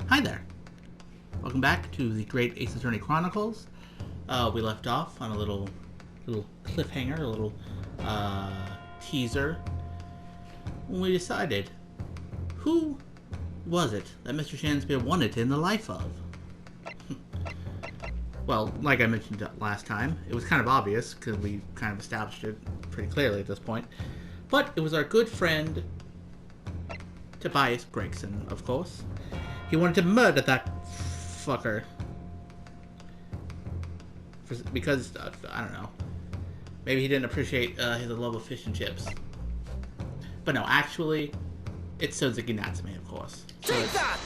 Hi there. Welcome back to the Great Ace Attorney Chronicles. We left off on a little cliffhanger, a little teaser. When we decided, who was it that Mr. Shanspeare wanted in the life of? Well, like I mentioned last time, it was kind of obvious because we kind of established it pretty clearly at this point. But it was our good friend Tobias Gregson, of course. He wanted to murder that fucker. Because, I don't know. Maybe he didn't appreciate his love of fish and chips. But no, actually, it's Sozuki Natsume, of course. So take that!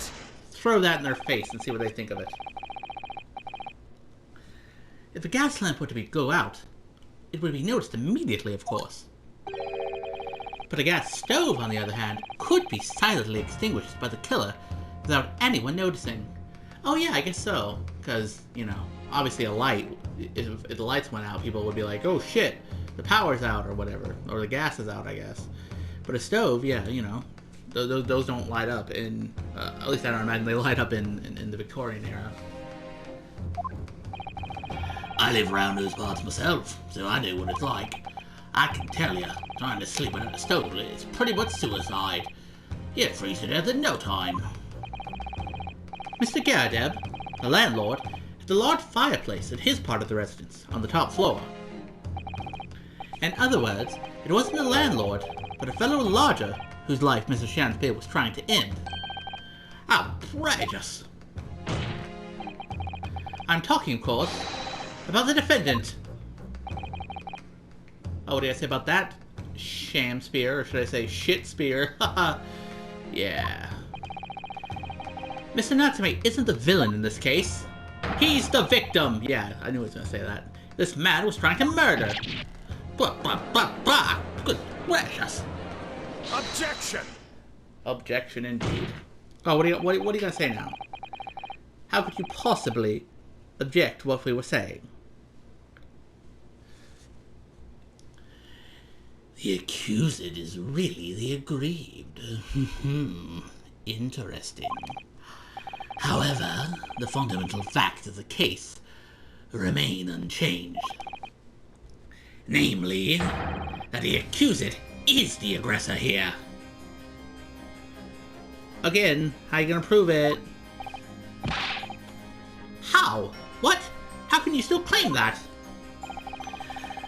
Throw that in their face and see what they think of it. If a gas lamp were to go out, it would be noticed immediately, of course. But a gas stove, on the other hand, could be silently extinguished by the killer without anyone noticing. Oh yeah, I guess so. Because, you know, obviously a light, if the lights went out, people would be like, oh shit, the power's out or whatever. Or the gas is out, I guess. But a stove, yeah, you know, those don't light up in, at least I don't imagine they light up in the Victorian era. I live around those parts myself, so I know what it's like. I can tell you, trying to sleep without a stove is pretty much suicide. You'd freeze to death in no time. Mr. Garadeb, the landlord, has a large fireplace in his part of the residence, on the top floor. In other words, it wasn't the landlord, but a fellow larger, whose life Mr. Shanspeare was trying to end. Outrageous! I'm talking, of course, about the defendant. Oh, what did I say about that? Shamspeare, or should I say Shitspeare? Haha. Yeah. Mr. Natsume isn't the villain in this case. He's the victim! Yeah, I knew I was gonna say that. This man was trying to murder. Blah, blah, blah, blah. Good gracious. Objection! Objection indeed. Oh, what are you gonna say now? How could you possibly object to what we were saying? The accused is really the aggrieved. Interesting. However, the fundamental facts of the case remain unchanged. Namely, that the accused is the aggressor here. Again, how are you gonna prove it? How? What? How can you still claim that?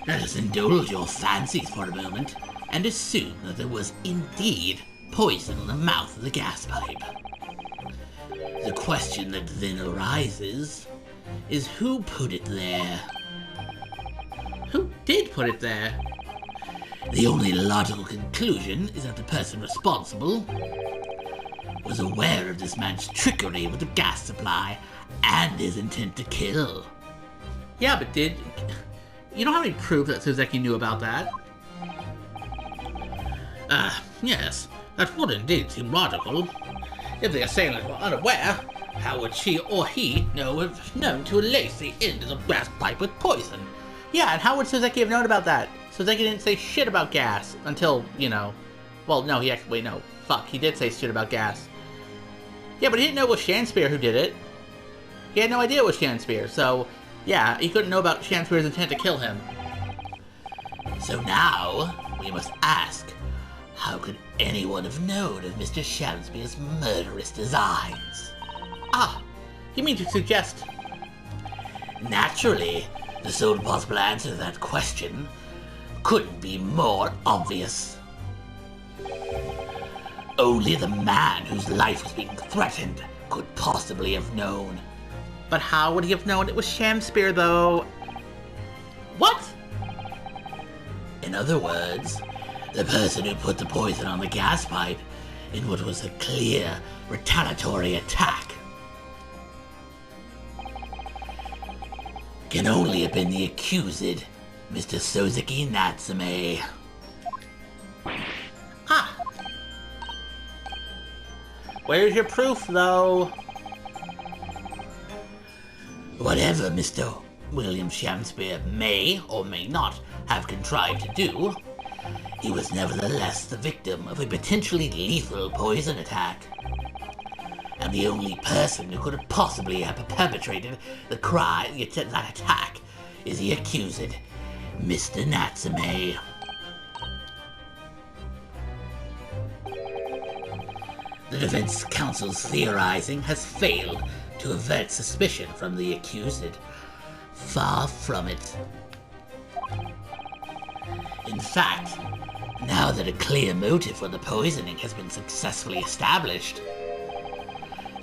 Let us indulge your fancies for a moment, and assume that there was indeed poison in the mouth of the gas pipe. The question that then arises is who put it there? Who did put it there? The only logical conclusion is that the person responsible was aware of this man's trickery with the gas supply and his intent to kill. Yeah, but you don't have any proof that Soseki knew about that. Yes, that would indeed seem logical. If the assailants were unaware, how would she or he have known to lace the end of the gas pipe with poison? Yeah, and how would Soseki have known about that? Soseki didn't say shit about gas until, you know... Well, no, he actually... Wait, no. Fuck, he did say shit about gas. Yeah, but he didn't know it was Shanspeare who did it. He had no idea it was Shanspeare, so... Yeah, he couldn't know about Shanspeare's intent to kill him. So now, we must ask, how could anyone have known of Mr. Shanspeare's murderous designs? Ah, you mean to suggest... Naturally, the sole possible answer to that question couldn't be more obvious. Only the man whose life was being threatened could possibly have known. But how would he have known it was Shanspeare, though? What? In other words, the person who put the poison on the gas pipe in what was a clear retaliatory attack can only have been the accused, Mr. Sozuki Natsume. Ha! Where's your proof, though? Whatever Mr. William Shanspeare may or may not have contrived to do, he was nevertheless the victim of a potentially lethal poison attack. and the only person who could have possibly have perpetrated the crime, that attack, is the accused, Mr. Natsume. The defense counsel's theorizing has failed to avert suspicion from the accused. Far from it. In fact, now that a clear motive for the poisoning has been successfully established,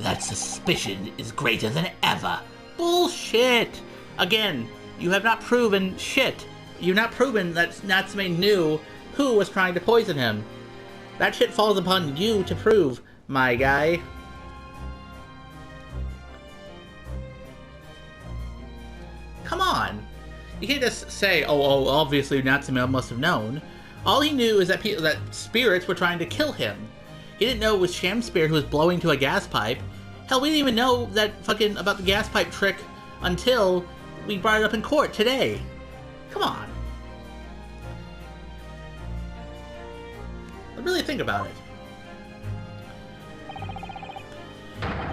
that suspicion is greater than ever. Bullshit! Again, you have not proven shit. You've not proven that Natsume knew who was trying to poison him. That shit falls upon you to prove, my guy. Come on! You can't just say, oh, obviously Natsume must have known. All he knew is that that spirits were trying to kill him. He didn't know it was Sham Spirit who was blowing to a gas pipe. Hell, we didn't even know that about the gas pipe trick until we brought it up in court today. Come on. But really think about it.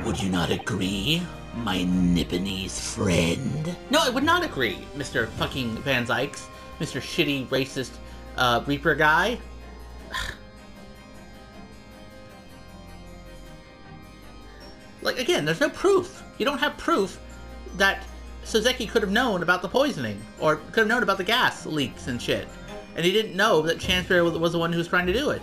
Would you not agree, my Nipponese friend? No, I would not agree, Mr. fucking Van Zykes. Mr. shitty, racist, Reaper guy. Like, again, there's no proof. You don't have proof that Soseki could have known about the poisoning, or could have known about the gas leaks and shit. And he didn't know that Chancellor was the one who was trying to do it.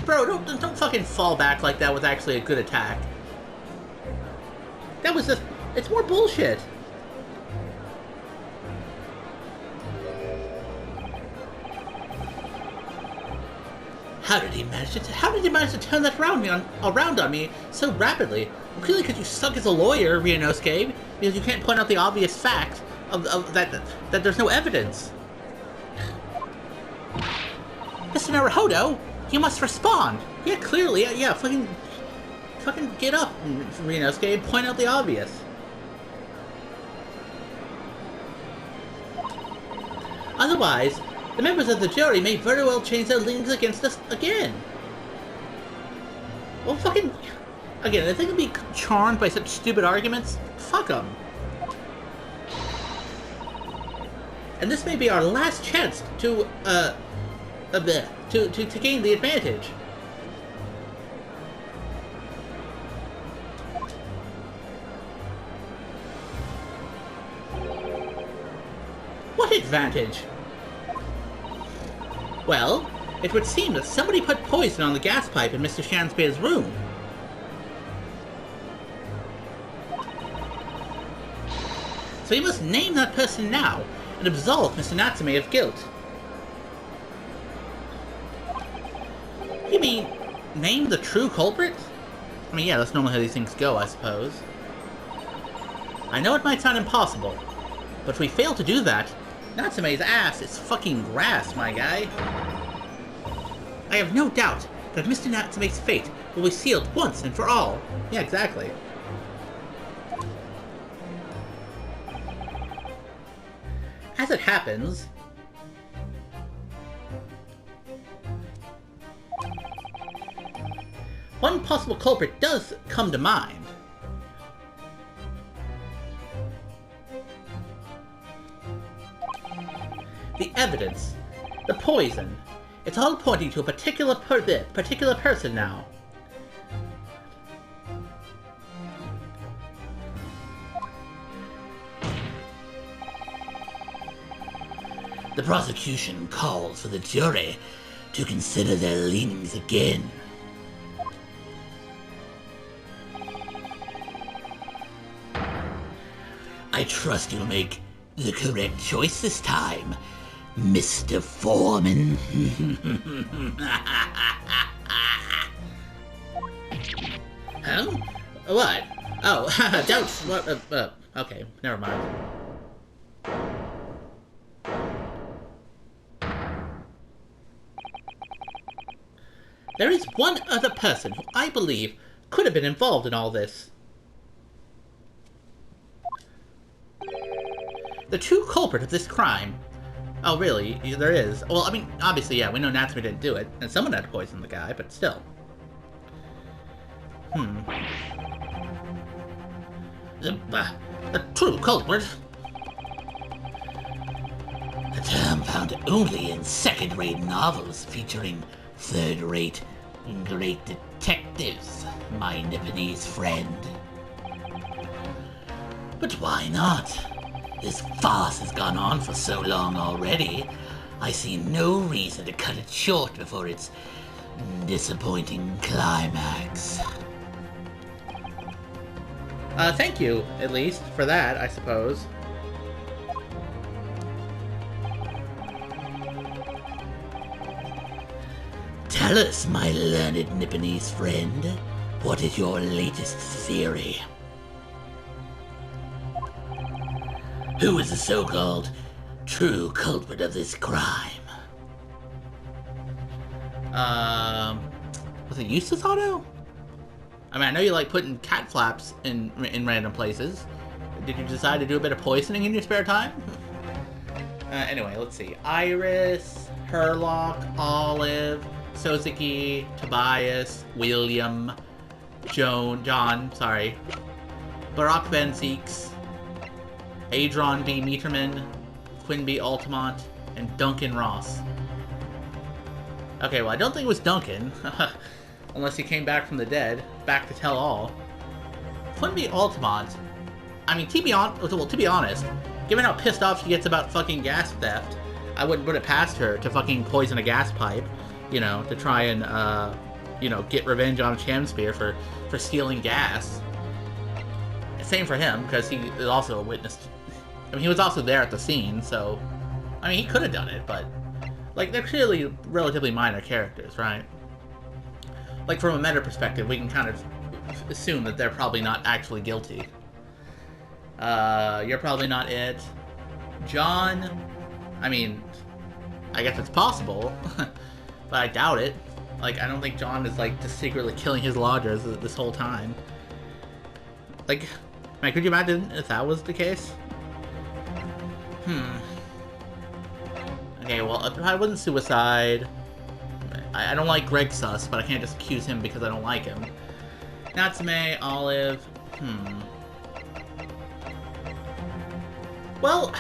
Bro, don't fucking fall back like that with actually a good attack. That was just, it's more bullshit. How did he manage to turn that around on me so rapidly? Well, clearly because you suck as a lawyer, Ryunosuke, because you can't point out the obvious fact of that there's no evidence. Mr. Naruhodo, you must respond. Yeah, clearly, yeah, fucking get up, Ryunosuke, and point out the obvious. Otherwise, the members of the jury may very well change their leanings against us again. Well, fucking... Again, if they can be charmed by such stupid arguments, fuck them. And this may be our last chance to gain the advantage. What advantage? Well, it would seem that somebody put poison on the gas pipe in Mr. Shanspear's room. So you must name that person now and absolve Mr. Natsume of guilt. You mean, name the true culprit? I mean, yeah, that's normally how these things go, I suppose. I know it might sound impossible, but if we fail to do that, Natsume's ass is fucking grass, my guy. I have no doubt that Mr. Natsume's fate will be sealed once and for all. Yeah, exactly. As it happens, one possible culprit does come to mind. The evidence, the poison, it's all pointing to a particular person now. The prosecution calls for the jury to consider their leanings again. I trust you'll make the correct choice this time, Mr. Foreman. Huh? What? Oh, don't. What? Okay, never mind. There is one other person who I believe could have been involved in all this. The true culprit of this crime, Oh, really? There is. Well, I mean, obviously, yeah, we know Natsume didn't do it, and someone had to poison the guy, but still. The true culprit. A term found only in second-rate novels featuring third-rate great detectives, my Nipponese friend. But why not? This farce has gone on for so long already. I see no reason to cut it short before its disappointing climax. Thank you, at least, for that, I suppose. Tell us, my learned Nipponese friend, what is your latest theory? Who is the so-called true culprit of this crime? Was it Eustace Otto? I mean, I know you like putting cat flaps in random places. Did you decide to do a bit of poisoning in your spare time? Anyway, let's see. Iris, Herlock, Olive, Sozuki, Tobias, William, John, Barack Ben Seeks, Adron B. Meterman, Quinn B. Altamont, and Duncan Ross. Okay, well, I don't think it was Duncan, unless he came back from the dead, back to tell all. Quinn B. Altamont, I mean, to be honest, given how pissed off she gets about fucking gas theft, I wouldn't put it past her to fucking poison a gas pipe, you know, to try and, you know, get revenge on Shamspear for stealing gas. Same for him, because he is also a witness. I mean, he was also there at the scene, so... I mean, he could have done it, but... Like, they're clearly relatively minor characters, right? Like, from a meta perspective, we can kind of assume that they're probably not actually guilty. You're probably not it. John... I mean... I guess it's possible, but I doubt it. Like, I don't think John is, like, just secretly killing his lodgers this whole time. Like... Man, could you imagine if that was the case? Okay, well, it probably wasn't suicide. I don't like Greg Sus, but I can't just accuse him because I don't like him. Natsume, Olive, Well,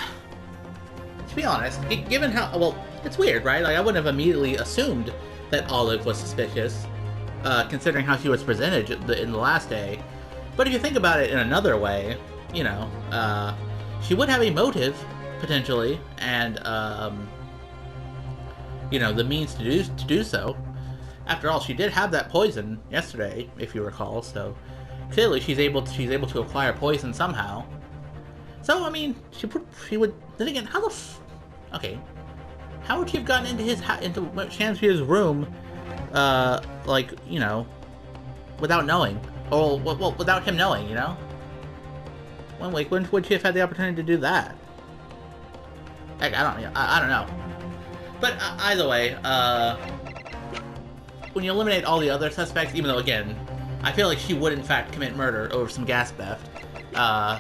to be honest, given how... Well, it's weird, right? Like, I wouldn't have immediately assumed that Olive was suspicious, considering how she was presented in the last day. But if you think about it in another way, you know, she would have a motive, potentially, and, you know, the means to do so. After all, she did have that poison yesterday, if you recall, so clearly she's able to acquire poison somehow. So, I mean, she would... Then again, how the okay. How would she have gotten into Shamspear's room, like, you know, without knowing? Or, well, without him knowing, you know? When would she have had the opportunity to do that? Heck, I don't know. But either way, when you eliminate all the other suspects, even though, again, I feel like she would in fact commit murder over some gas theft, I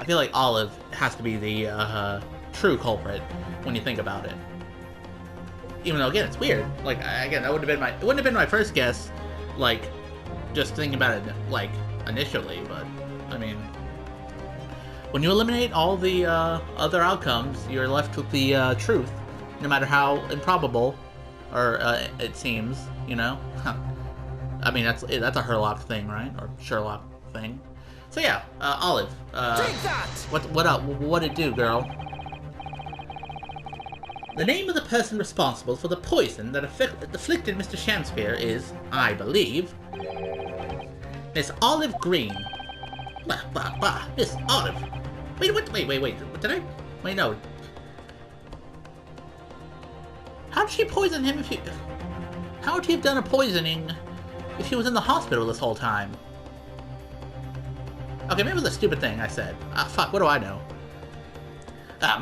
feel like Olive has to be the true culprit when you think about it. Even though, again, it's weird. Like, again, it wouldn't have been my first guess, like, just thinking about it, like, initially, but, I mean, when you eliminate all the other outcomes, you're left with the truth, no matter how improbable or it seems, you know? I mean, that's a Herlock thing, right? Or Sherlock thing. So yeah, Olive, Take that! What'd it do, girl? The name of the person responsible for the poison that afflicted Mr. Shamspear is, I believe, Miss Olive Green. Miss Olive. Wait, did I? Wait, no. How did she poison him how would she have done a poisoning if she was in the hospital this whole time? Okay, maybe it was a stupid thing I said. Fuck, what do I know?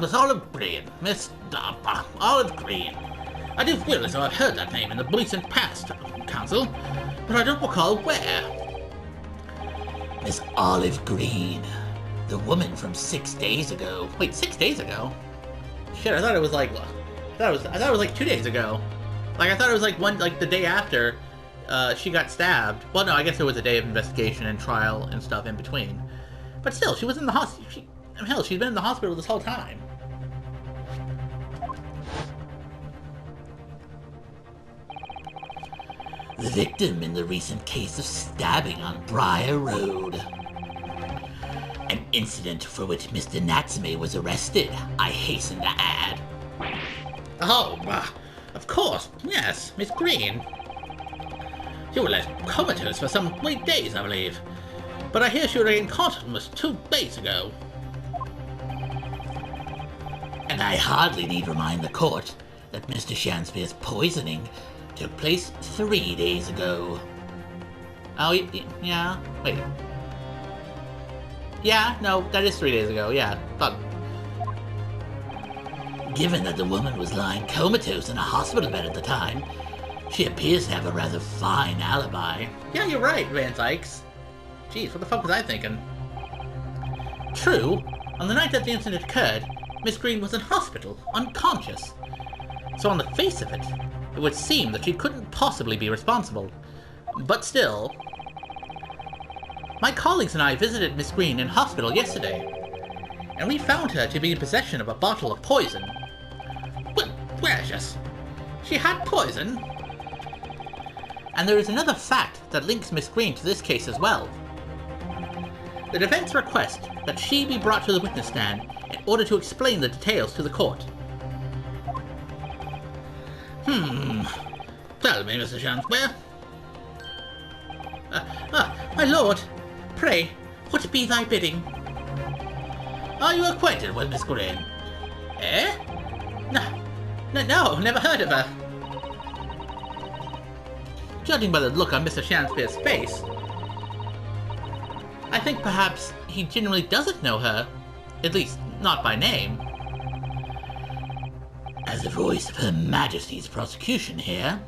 Miss Olive Green. Miss Olive Green. I do feel as though I've heard that name in the recent past, Counsel, but I don't recall where. Miss Olive Green. The woman from 6 days ago. Wait, 6 days ago? Shit, I thought it was like I thought it was like 2 days ago. Like, I thought it was like the day after she got stabbed. Well, no, I guess there was a day of investigation and trial and stuff in between. But still, she was in the hospital. Hell, she's been in the hospital this whole time. The victim in the recent case of stabbing on Briar Road. An incident for which Mr. Natsume was arrested, I hasten to add. Oh, of course, yes, Miss Green. She was left comatose for some 8 days, I believe. But I hear she regained consciousness 2 days ago. And I hardly need remind the court that Mr. Shanspeare's poisoning took place 3 days ago. Oh, yeah, wait. Yeah, no, that is 3 days ago, yeah, but... Given that the woman was lying comatose in a hospital bed at the time, she appears to have a rather fine alibi. Yeah, you're right, Van Dykes. Jeez, what the fuck was I thinking? True, on the night that the incident occurred, Miss Green was in hospital, unconscious. So on the face of it, it would seem that she couldn't possibly be responsible. But still... My colleagues and I visited Miss Green in hospital yesterday, and we found her to be in possession of a bottle of poison. Well, gracious! She had poison? And there is another fact that links Miss Green to this case as well. The defense request that she be brought to the witness stand in order to explain the details to the court. Tell me, Mr. Shanspeare. My lord, pray, what be thy bidding? Are you acquainted with Miss Green? Eh? No, never heard of her. Judging by the look on Mr. Shanspeare's face, I think perhaps he genuinely doesn't know her, at least not by name. As the voice of Her Majesty's prosecution here,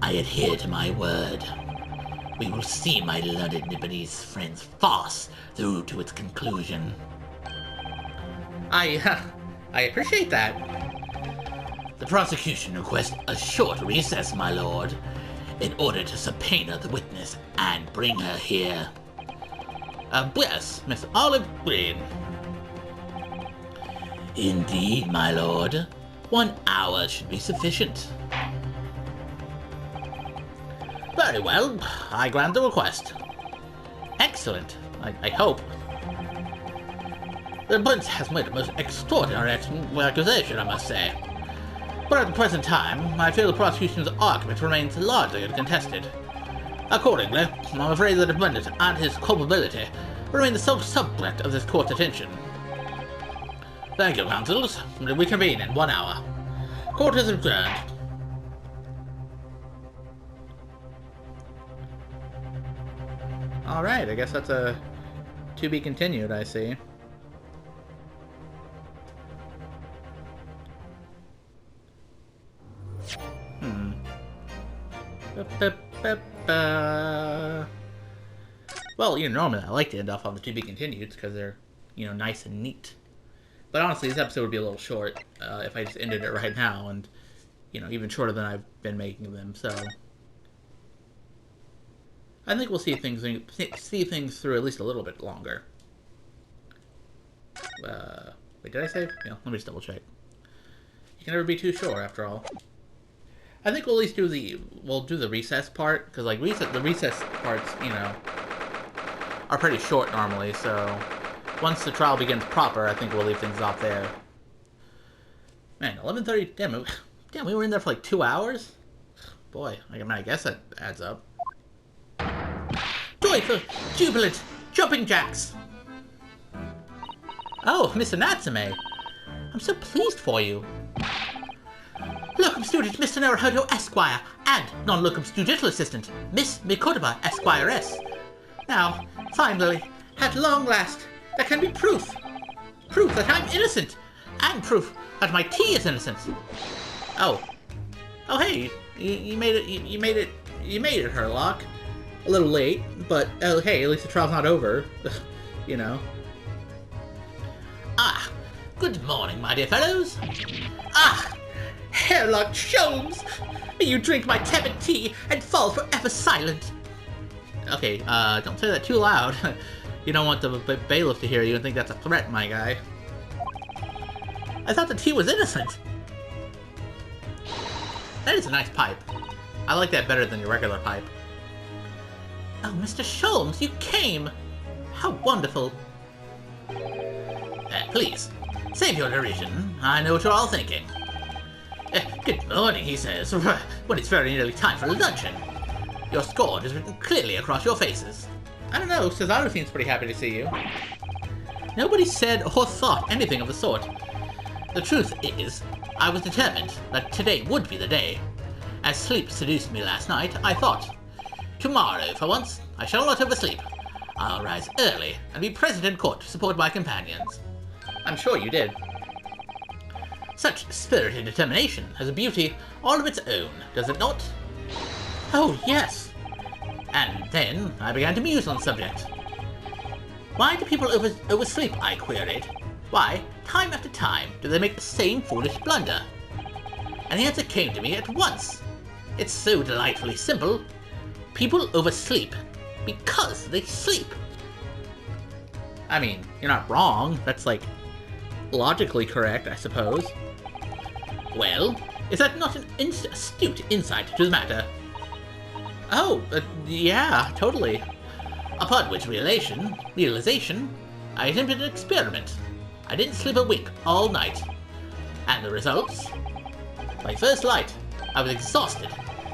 I adhere to my word. We will see my learned Nipponese friend's farce through to its conclusion. I appreciate that. The prosecution requests a short recess, my lord, in order to subpoena the witness and bring her here. Yes, Miss Olive Green. Indeed, my lord. 1 hour should be sufficient. Very well, I grant the request. Excellent, I hope. The prince has made a most extraordinary accusation, I must say. But at the present time, I feel the prosecution's argument remains largely uncontested. Accordingly, I'm afraid the defendant and his culpability remain the sole subject of this court's attention. Thank you, counsels. We convene in 1 hour. Court is adjourned. Alright, I guess that's a to be continued, I see. Well, normally I like to end off on the to be continued because they're, nice and neat. But honestly, this episode would be a little short if I just ended it right now, and, even shorter than I've been making them, so... I think we'll see things through at least a little bit longer. Wait, did I save? Yeah, let me just double check. You can never be too sure, after all. I think we'll at least do the recess part, because the recess parts, are pretty short normally. So once the trial begins proper, I think we'll leave things off there. Man, 11:30. Damn, we were in there for like 2 hours. Boy, I guess that adds up. Joyful, jubilant, jumping jacks! Oh, Mr. Natsume! I'm so pleased for you. Locum student Mr. Naruhodo Esquire, and non-locum studential assistant Miss Mikotoba Esquire-S. Now, finally, at long last, there can be proof. Proof that I'm innocent, and proof that my tea is innocent. Oh, hey, you made it. You made it, Herlock. A little late, but hey, at least the trial's not over. Ah, good morning, my dear fellows. hairlock Sholmes! May you drink my tepid tea and fall forever silent. Okay, don't say that too loud. You don't want the bailiff to hear you and think that's a threat, my guy. I thought the tea was innocent. That is a nice pipe. I like that better than your regular pipe. Oh, Mr. Sholmes, you came! How wonderful. Please, save your derision. I know what you're all thinking. Good morning, he says, when it's very nearly time for luncheon. Your scorn is written clearly across your faces. I don't know, Cesaro seems pretty happy to see you. Nobody said or thought anything of the sort. The truth is, I was determined that today would be the day. As sleep seduced me last night, I thought, tomorrow, for once, I shall not oversleep. I'll rise early and be present in court to support my companions. I'm sure you did. Such spirited determination has a beauty all of its own, does it not? Oh, yes. And then I began to muse on the subject. Why do people oversleep, I queried. Why, time after time, do they make the same foolish blunder? And the answer came to me at once. It's so delightfully simple. People oversleep because they sleep. I mean, you're not wrong. That's, like, logically correct, I suppose. Well, is that not an astute insight to the matter? Oh, yeah, totally. Upon which realization, I attempted an experiment. I didn't sleep a wink all night. And the results? By first light, I was exhausted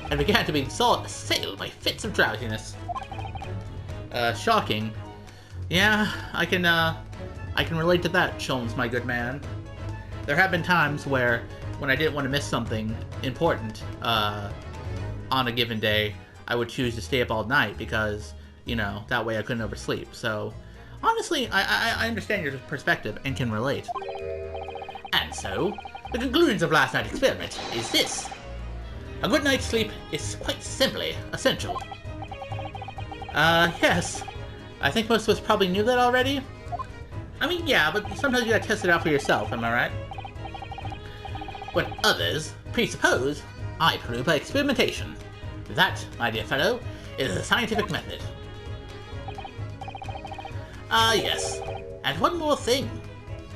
and began to be assailed by fits of drowsiness. Shocking. Yeah, I can relate to that, Sholmes, my good man. There have been times where, when I didn't want to miss something important on a given day, I would choose to stay up all night because, you know, that way I couldn't oversleep. So, honestly, I understand your perspective and can relate. And so, the conclusions of last night's experiment is this. A good night's sleep is quite simply essential. Yes. I think most of us probably knew that already. I mean, yeah, but sometimes you gotta test it out for yourself, am I right? What others presuppose, I prove by experimentation. That, my dear fellow, is a scientific method. Yes. And one more thing.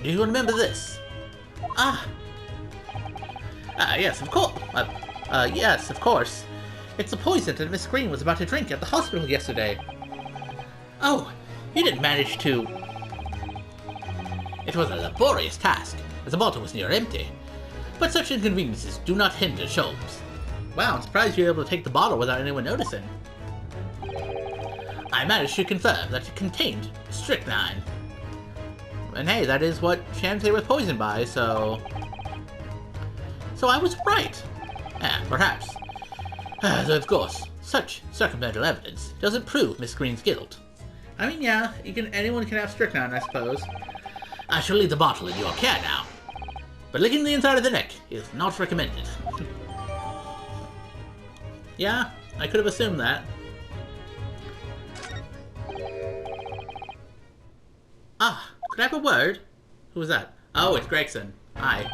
Do you remember this? Yes, of course. Yes, of course. It's the poison that Miss Green was about to drink at the hospital yesterday. Oh, you didn't manage to... It was a laborious task, as the bottle was near empty. But such inconveniences do not hinder Sholmes. Wow, I'm surprised you were able to take the bottle without anyone noticing. I managed to confirm that it contained strychnine. And hey, that is what Shamsay was poisoned by, so... So I was right. Perhaps. Though of course, such circumstantial evidence doesn't prove Miss Green's guilt. I mean, yeah, anyone can have strychnine, I suppose. I shall leave the bottle in your care now. But licking the inside of the neck is not recommended. Yeah, I could have assumed that. Could I have a word? Who was that? Oh, it's Gregson. Hi.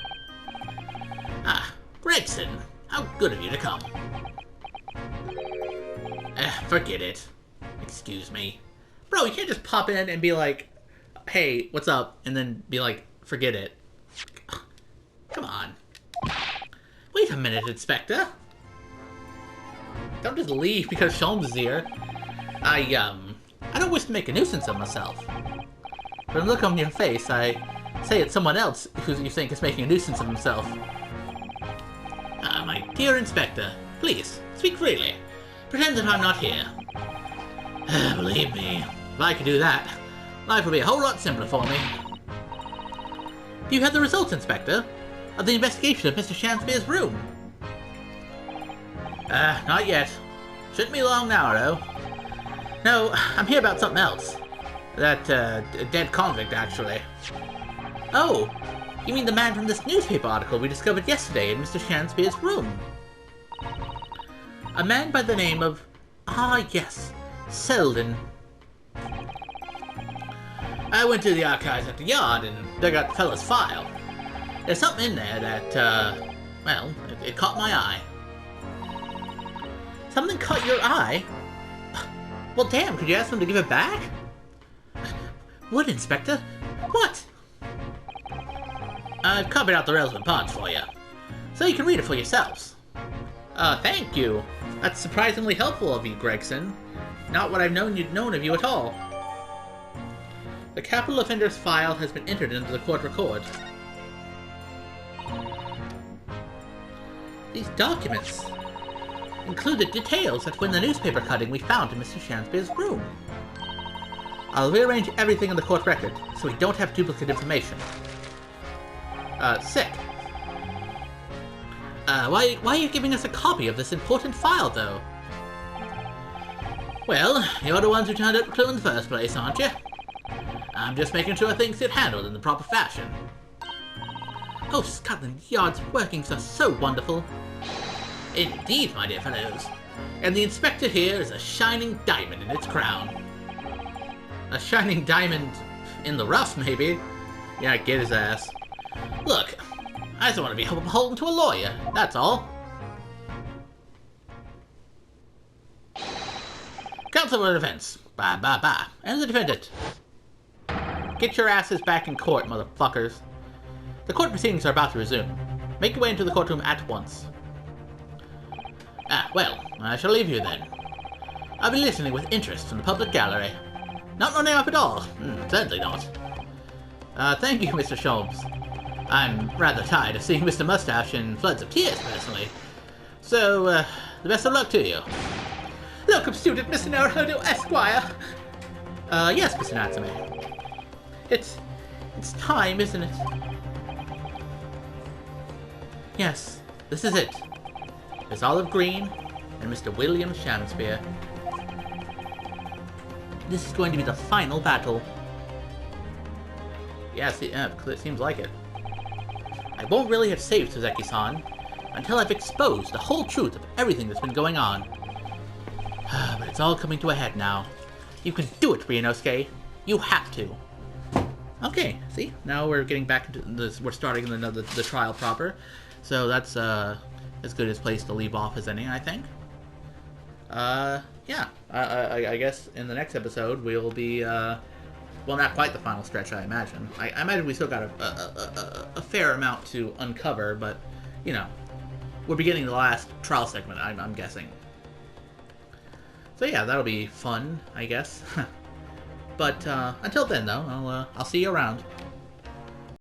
Gregson, how good of you to come. Forget it. Excuse me. Bro, you can't just pop in and be like, hey, what's up? And then be like, forget it. Come on. Wait a minute, Inspector. Don't just leave because Sholmes is here. I don't wish to make a nuisance of myself. From the look on your face, I say it's someone else who you think is making a nuisance of himself. My dear Inspector, please, speak freely. Pretend that I'm not here. Believe me, if I could do that, life would be a whole lot simpler for me. Do you have the results, Inspector, of the investigation of Mr. Shanspeare's room? Not yet. Shouldn't be long now, though. No, I'm here about something else. That, dead convict, actually. Oh, you mean the man from this newspaper article we discovered yesterday in Mr. Shanspeare's room? A man by the name of... yes, Selden. I went to the archives at the yard and dug out the fella's file. There's something in there that, well, It caught my eye. Something caught your eye? Well, damn, could you ask them to give it back? What, Inspector? What? I've copied out the relevant parts for you, so you can read it for yourselves. Thank you. That's surprisingly helpful of you, Gregson. Not what I've known of you at all. The capital offender's file has been entered into the court record. These documents include the details that when the newspaper cutting we found in Mr. Shanspeare's room. I'll rearrange everything in the court record so we don't have duplicate information. Sick. Why are you giving us a copy of this important file, though? Well, you're the ones who turned up the clue in the first place, aren't you? I'm just making sure things get handled in the proper fashion. Oh, Scotland Yard's workings are so wonderful. Indeed, my dear fellows. And the inspector here is a shining diamond in its crown. A shining diamond in the rough, maybe? Yeah, get his ass. Look, I just want to be beholden to a lawyer, that's all. Counsel for the defense. Bye, bye, bye. And the defendant. Get your asses back in court, motherfuckers. The court proceedings are about to resume. Make your way into the courtroom at once. Well, I shall leave you then. I'll be listening with interest from the public gallery. Not running up at all. Certainly not. Thank you, Mr. Sholmes. I'm rather tired of seeing Mr. Mustache in floods of tears, personally. So, the best of luck to you. Locum student, Mr. Naruhodo, Esquire. Yes, Mr. Natsume. It's time, isn't it? Yes, this is it. Miss Olive Green and Mr. William Shakespeare. This is going to be the final battle. Yes, it seems like it. I won't really have saved Suzeki-san until I've exposed the whole truth of everything that's been going on. But it's all coming to a head now. You can do it, Ryunosuke. You have to. Okay, see? Now we're getting back into this. We're starting the trial proper. So that's as good a place to leave off as any, I think. Yeah. I guess in the next episode we'll be, well, not quite the final stretch, I imagine. I imagine we still got a fair amount to uncover, but, you know, we're beginning the last trial segment, I'm guessing. So yeah, that'll be fun, I guess. But until then, though, I'll see you around.